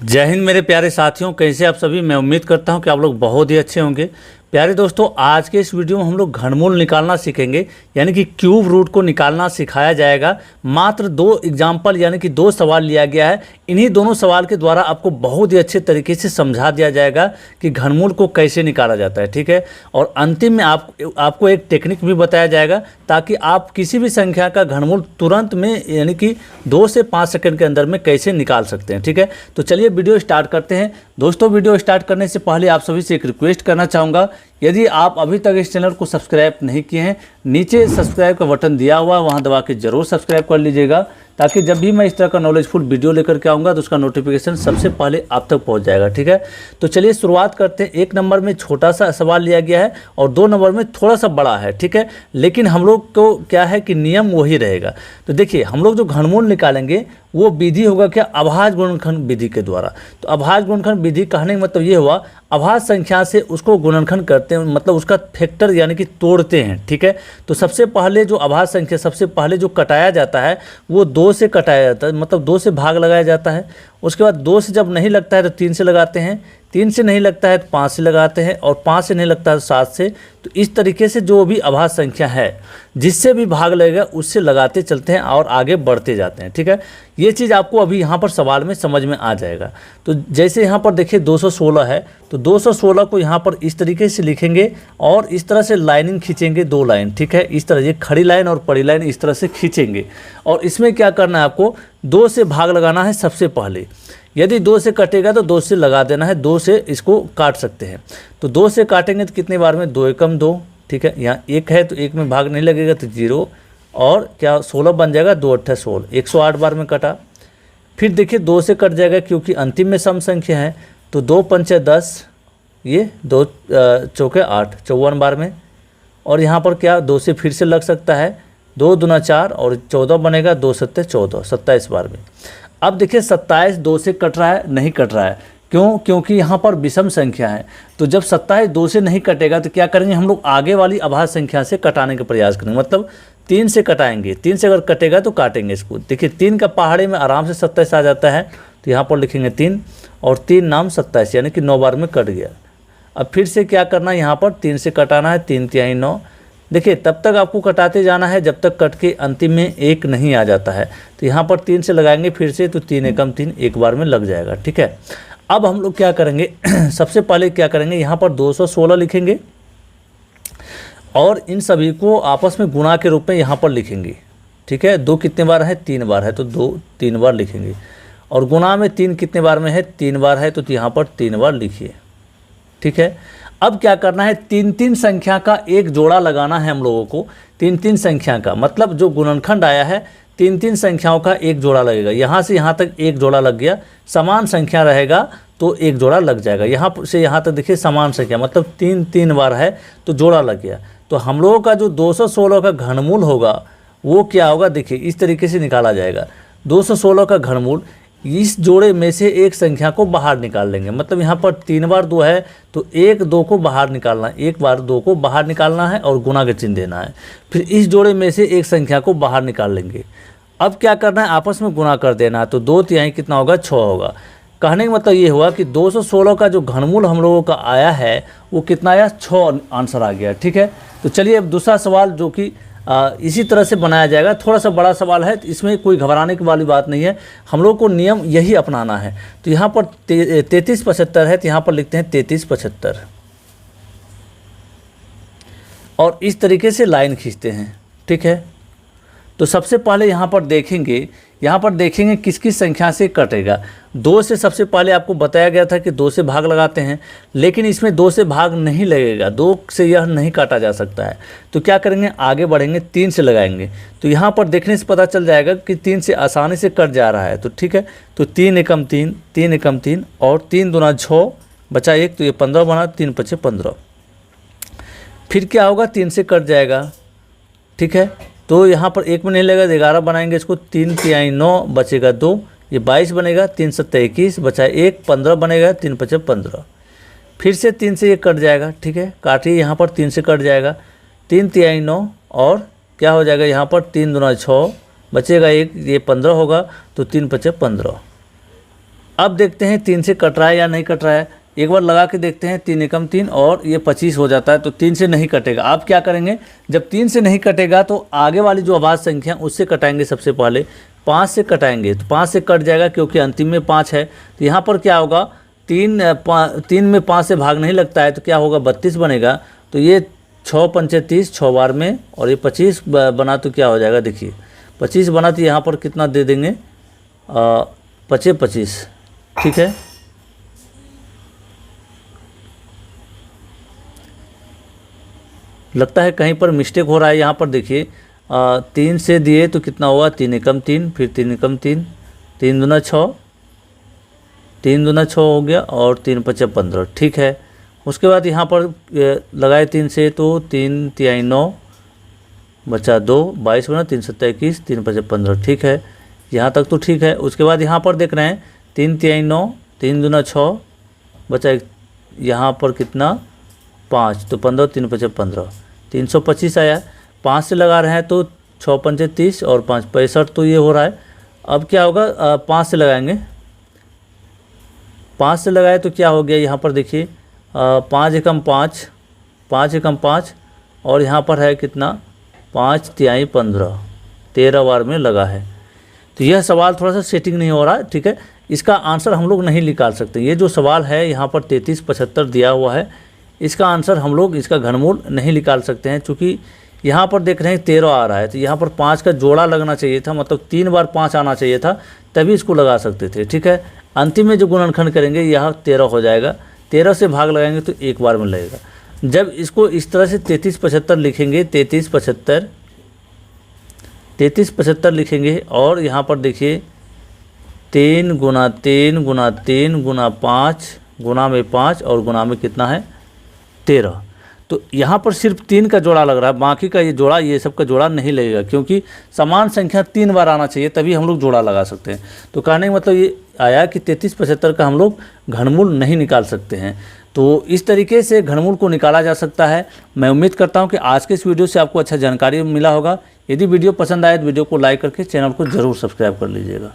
जय हिंद मेरे प्यारे साथियों, कैसे आप सभी। मैं उम्मीद करता हूं कि आप लोग बहुत ही अच्छे होंगे। प्यारे दोस्तों, आज के इस वीडियो में हम लोग घनमूल निकालना सीखेंगे, यानी कि क्यूब रूट को निकालना सिखाया जाएगा। मात्र 2 एग्जाम्पल यानी कि 2 सवाल लिया गया है। इन्हीं दोनों सवाल के द्वारा आपको बहुत ही अच्छे तरीके से समझा दिया जाएगा कि घनमूल को कैसे निकाला जाता है, ठीक है। और अंतिम में आपको एक टेक्निक भी बताया जाएगा ताकि आप किसी भी संख्या का घनमूल तुरंत में यानी कि 2 से 5 सेकंड के अंदर में कैसे निकाल सकते हैं, ठीक है। तो चलिए वीडियो स्टार्ट करते हैं। दोस्तों, वीडियो स्टार्ट करने से पहले आप सभी से एक रिक्वेस्ट करना चाहूँगा, यदि आप अभी तक इस चैनल को सब्सक्राइब नहीं किए हैं, नीचे सब्सक्राइब का बटन दिया हुआ है, वहाँ दबा के जरूर सब्सक्राइब कर लीजिएगा ताकि जब भी मैं इस तरह का नॉलेजफुल वीडियो लेकर के आऊँगा तो उसका नोटिफिकेशन सबसे पहले आप तक पहुँच जाएगा, ठीक है। तो चलिए शुरुआत करते हैं। 1 नंबर में छोटा सा सवाल लिया गया है और 2 नंबर में थोड़ा सा बड़ा है, ठीक है। लेकिन हम लोग को क्या है कि नियम वही रहेगा। तो देखिए, हम लोग जो घनमूल निकालेंगे वो विधि होगा क्या, अभाज्य गुणनखंड विधि के द्वारा। तो अभाज्य गुणनखंड विधि कहने का मतलब ये हुआ, अभाज्य संख्या से उसको गुणनखंड करते हैं, मतलब उसका फैक्टर यानी कि तोड़ते हैं, ठीक है। तो सबसे पहले जो अभाज्य संख्या सबसे पहले जो कटाया जाता है वो 2 से कटाया जाता है, मतलब 2 से भाग लगाया जाता है। उसके बाद 2 से जब नहीं लगता है तो 3 से लगाते हैं, 3 से नहीं लगता है तो 5 से लगाते हैं, और 5 से नहीं लगता है तो 7 से। तो इस तरीके से जो भी अभाज्य संख्या है जिससे भी भाग लगेगा उससे लगाते चलते हैं और आगे बढ़ते जाते हैं, ठीक है। ये चीज़ आपको अभी यहाँ पर सवाल में समझ में आ जाएगा। तो जैसे यहाँ पर देखिए 216 है, तो 216 को यहाँ पर इस तरीके से लिखेंगे और इस तरह से लाइनिंग खींचेंगे, 2 लाइन, ठीक है। इस तरह ये खड़ी लाइन और पड़ी लाइन इस तरह से खींचेंगे। और इसमें क्या करना है, आपको 2 से भाग लगाना है सबसे पहले। यदि 2 से कटेगा तो 2 से लगा देना है, 2 से इसको काट सकते हैं। तो 2 से काटेंगे तो कितने बार में, 2 एकम 2, ठीक है। यहाँ 1 है तो 1 में भाग नहीं लगेगा तो 0, और क्या 16 बन जाएगा, 2 8 16, 108 बार में कटा। फिर देखिए 2 से कट जाएगा क्योंकि अंतिम में सम संख्या है, तो 2 पंचे 10, ये 2 चौके 8, 54 बार में। और यहाँ पर क्या 2 से फिर से लग सकता है, 2 दूना 4 और 14 बनेगा, 2 सत्ते 14, 27 बार में। अब देखिए 27 2 से कट रहा है, नहीं कट रहा है, क्यों? क्योंकि यहाँ पर विषम संख्या है। तो जब 27 2 से नहीं कटेगा तो क्या करेंगे, हम लोग आगे वाली अभाज्य संख्या से कटाने का प्रयास करेंगे, मतलब 3 से कटाएंगे। 3 से अगर कटेगा तो काटेंगे इसको। देखिए 3 का पहाड़े में आराम से 27 आ जाता है, तो यहाँ पर लिखेंगे 3 और 3 नाम 27, यानी कि 9 बार में कट गया। अब फिर से क्या करना है, यहाँ पर 3 से कटाना है, 3 तिहाई 9। देखिए तब तक आपको कटाते जाना है जब तक कट के अंतिम में 1 नहीं आ जाता है। तो यहाँ पर 3 से लगाएंगे फिर से, तो 3 एकम 3 एक बार में लग जाएगा, ठीक है। अब हम लोग क्या करेंगे सबसे पहले क्या करेंगे, यहाँ पर 216 लिखेंगे और इन सभी को आपस में गुणा के रूप में यहाँ पर लिखेंगे, ठीक है। 2 कितने बार है, 3 बार है, तो 2 3 बार लिखेंगे। और गुणा में 3 कितने बार में है, 3 बार है, तो यहाँ पर 3 बार लिखिए, ठीक है। अब क्या करना है, 3-3 संख्या का एक जोड़ा लगाना है हम लोगों को। 3-3 संख्या का मतलब जो गुणनखंड आया है 3-3 संख्याओं का एक जोड़ा लगेगा। यहाँ से यहाँ तक एक जोड़ा लग गया, समान संख्या रहेगा तो एक जोड़ा लग जाएगा। यहाँ से यहाँ तक देखिए समान संख्या मतलब 3-3 बार है तो जोड़ा लग गया। तो हम लोगों का जो 216 का घनमूल होगा वो क्या होगा, देखिए इस तरीके से निकाला जाएगा। 216 का घनमूल, इस जोड़े में से एक संख्या को बाहर निकाल लेंगे, मतलब यहाँ पर 3 बार 2 है तो 1 2 को बाहर निकालना है, 1 बार 2 को बाहर निकालना है और गुणा के चिन्ह देना है। फिर इस जोड़े में से एक संख्या को बाहर निकाल लेंगे। अब क्या करना है, आपस में गुणा कर देना है, तो 2 तिहाई कितना होगा, 6 होगा। कहने का मतलब ये हुआ कि 216 का जो घनमूल हम लोगों का आया है वो कितना आया, 6 आंसर आ गया, ठीक है। तो चलिए अब दूसरा सवाल जो कि इसी तरह से बनाया जाएगा। थोड़ा सा बड़ा सवाल है, तो इसमें कोई घबराने की वाली बात नहीं है, हम लोग को नियम यही अपनाना है। तो यहाँ पर 3375 है, तो यहाँ पर लिखते हैं 3375 और इस तरीके से लाइन खींचते हैं, ठीक है। तो सबसे पहले यहाँ पर देखेंगे किस किस संख्या से कटेगा। 2 से सबसे पहले आपको बताया गया था कि 2 से भाग लगाते हैं, लेकिन इसमें 2 से भाग नहीं लगेगा, 2 से यह नहीं काटा जा सकता है। तो क्या करेंगे, आगे बढ़ेंगे, 3 से लगाएंगे। तो यहाँ पर देखने से पता चल जाएगा कि 3 से आसानी से कट जा रहा है, तो ठीक है। तो 3 एकम 3, 3 एकम 3 और 3 दूना 6 बचा 1, तो ये 15 बना, 3 पचे 15। फिर क्या होगा, 3 से कट जाएगा, ठीक है। तो यहाँ पर 1 में नहीं लगेगा, 11 बनाएंगे इसको, 3 तिहाई 9 बचेगा 2, ये 22 बनेगा, 3 सत्ते 21 बचा 1, 15 बनेगा, 3 पचे 15। फिर से 3 से ये कट जाएगा, ठीक है, काटिए, यहाँ पर 3 से कट जाएगा, 3 तिहाई 9 और क्या हो जाएगा, यहाँ पर 3 दूना 6 बचेगा 1, ये 15 होगा, तो 3 पचे 15। अब देखते हैं 3 से कट रहा है या नहीं कट रहा है। एक बार लगा के देखते हैं, 3 एकम 3 और ये 25 हो जाता है, तो 3 से नहीं कटेगा। आप क्या करेंगे, जब 3 से नहीं कटेगा तो आगे वाली जो अभाज्य संख्या उससे कटाएंगे। सबसे पहले 5 से कटाएंगे, तो 5 से कट जाएगा क्योंकि अंतिम में 5 है। तो यहाँ पर क्या होगा, 3 में 5 से भाग नहीं लगता है, तो क्या होगा, 32 बनेगा। तो ये 6 पंचे 30, 6 बार में, और ये 25 बना तो क्या हो जाएगा, देखिए 25 बना तो यहाँ पर कितना दे देंगे, 25, ठीक है। लगता है कहीं पर मिस्टेक हो रहा है। यहाँ पर देखिए 3 से दिए तो कितना हुआ, 3 एकम 3, फिर 3 एकम 3, 3 दूना 6, 3 दूना 6 हो गया, और 3 पचे 15, ठीक है। उसके बाद यहाँ पर लगाए 3 से, तो 3 तिहाई 9 बचा 2, 22 बना, 3 सत्ता 21, 3 पचे 15, ठीक है। यहाँ तक तो ठीक है। उसके बाद यहाँ पर देख रहे हैं 3 तिहाई 9, 3 दूना 6 बचा, यहाँ पर कितना 5, तो 15, 3 पचे 15, 325 आया। 5 से लगा रहे हैं तो 6 पंचे 30 और 5 65, तो ये हो रहा है। अब क्या होगा, 5 से लगाएंगे, 5 से लगाए तो क्या हो गया, यहाँ पर देखिए 5 एकम 5, 5 एकम 5, और यहाँ पर है कितना, 5 तिहाई 15, 13 बार में लगा है। तो यह सवाल थोड़ा सा सेटिंग नहीं हो रहा है, ठीक है। इसका आंसर हम लोग नहीं निकाल सकते। ये जो सवाल है यहाँ पर 33 75 दिया हुआ है, इसका आंसर हम लोग इसका घनमूल नहीं निकाल सकते हैं, क्योंकि यहाँ पर देख रहे हैं 13 आ रहा है, तो यहाँ पर 5 का जोड़ा लगना चाहिए था, मतलब 3 बार 5 आना चाहिए था, तभी इसको लगा सकते थे, ठीक है। अंतिम में जो गुणनखंड करेंगे यहाँ 13 हो जाएगा, 13 से भाग लगाएंगे तो एक बार में लगेगा। जब इसको इस तरह से 33 75 लिखेंगे, 33 75 लिखेंगे, और यहाँ पर देखिए 3 गुना 3 गुना 3 गुना 5 गुना में 5 और गुना में कितना है 13। तो यहाँ पर सिर्फ 3 का जोड़ा लग रहा है, बाकी का ये जोड़ा, ये सब का जोड़ा नहीं लगेगा, क्योंकि समान संख्या 3 बार आना चाहिए, तभी हम लोग जोड़ा लगा सकते हैं। तो कहने का मतलब ये आया कि 33 75 का हम लोग घनमूल नहीं निकाल सकते हैं। तो इस तरीके से घनमूल को निकाला जा सकता है। मैं उम्मीद करता हूँ कि आज के इस वीडियो से आपको अच्छा जानकारी मिला होगा। यदि वीडियो पसंद आए तो वीडियो को लाइक करके चैनल को ज़रूर सब्सक्राइब कर लीजिएगा।